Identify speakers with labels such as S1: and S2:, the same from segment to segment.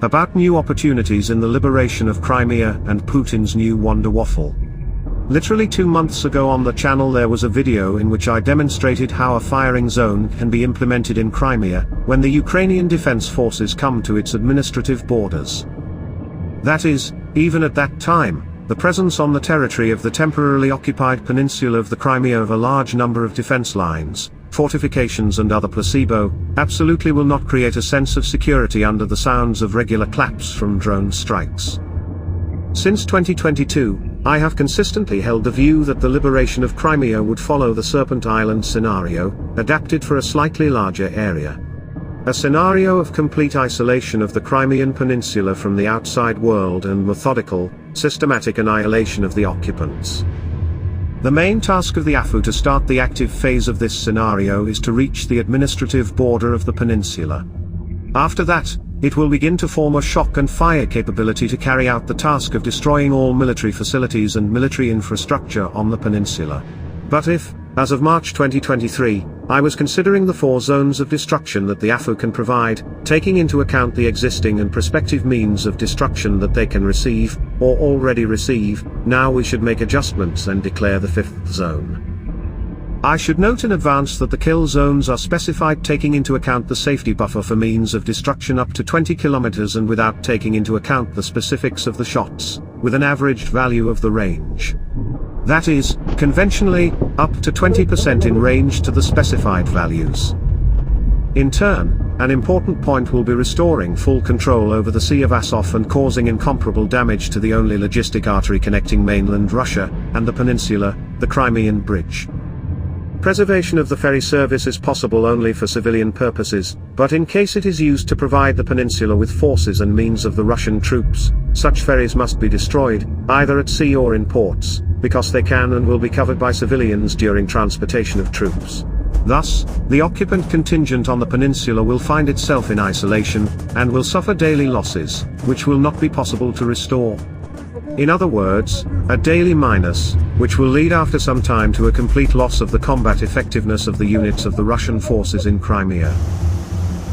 S1: about new opportunities in the liberation of Crimea and Putin's new wonder waffle. Literally 2 months ago on the channel there was a video in which I demonstrated how a firing zone can be implemented in Crimea, when the Ukrainian Defense Forces come to its administrative borders. That is, even at that time, the presence on the territory of the temporarily occupied peninsula of the Crimea of a large number of defense lines, fortifications and other placebo, absolutely will not create a sense of security under the sounds of regular claps from drone strikes. Since 2022, I have consistently held the view that the liberation of Crimea would follow the Serpent Island scenario, adapted for a slightly larger area. A scenario of complete isolation of the Crimean Peninsula from the outside world and methodical, systematic annihilation of the occupants. The main task of the AFU to start the active phase of this scenario is to reach the administrative border of the peninsula. After that, it will begin to form a shock and fire capability to carry out the task of destroying all military facilities and military infrastructure on the peninsula. But if, as of March 2023, I was considering the 4 zones of destruction that the AFU can provide, taking into account the existing and prospective means of destruction that they can receive, or already receive, now we should make adjustments and declare the 5th zone. I should note in advance that the kill zones are specified taking into account the safety buffer for means of destruction up to 20 kilometers and without taking into account the specifics of the shots, with an averaged value of the range. That is, conventionally, up to 20% in range to the specified values. In turn, an important point will be restoring full control over the Sea of Azov and causing incomparable damage to the only logistic artery connecting mainland Russia and the peninsula, the Crimean Bridge. Preservation of the ferry service is possible only for civilian purposes, but in case it is used to provide the peninsula with forces and means of the Russian troops, such ferries must be destroyed, either at sea or in ports, because they can and will be covered by civilians during transportation of troops. Thus, the occupant contingent on the peninsula will find itself in isolation, and will suffer daily losses, which will not be possible to restore. In other words, a daily minus, which will lead after some time to a complete loss of the combat effectiveness of the units of the Russian forces in Crimea.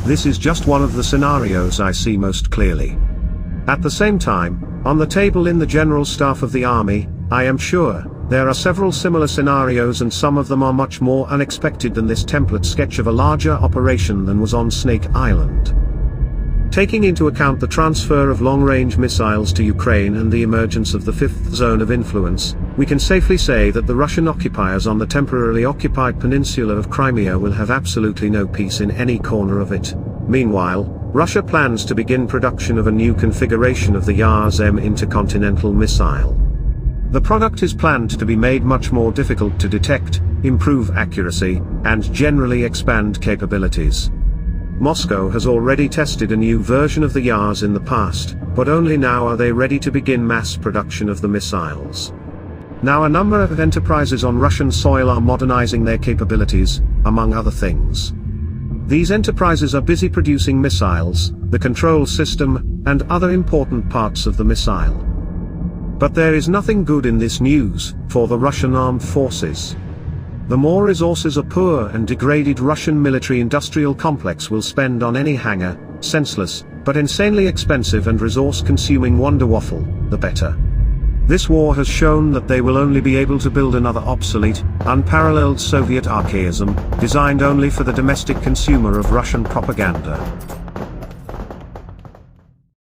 S1: This is just one of the scenarios I see most clearly. At the same time, on the table in the General Staff of the Army, I am sure, there are several similar scenarios and some of them are much more unexpected than this template sketch of a larger operation than was on Snake Island. Taking into account the transfer of long-range missiles to Ukraine and the emergence of the 5th zone of influence, we can safely say that the Russian occupiers on the temporarily occupied peninsula of Crimea will have absolutely no peace in any corner of it. Meanwhile, Russia plans to begin production of a new configuration of the Yars-M intercontinental missile. The product is planned to be made much more difficult to detect, improve accuracy, and generally expand capabilities. Moscow has already tested a new version of the Yars in the past, but only now are they ready to begin mass production of the missiles. Now a number of enterprises on Russian soil are modernizing their capabilities, among other things. These enterprises are busy producing missiles, the control system, and other important parts of the missile. But there is nothing good in this news, for the Russian armed forces. The more resources a poor and degraded Russian military-industrial complex will spend on any hangar, senseless, but insanely expensive and resource-consuming wonder waffle, the better. This war has shown that they will only be able to build another obsolete, unparalleled Soviet archaism, designed only for the domestic consumer of Russian propaganda.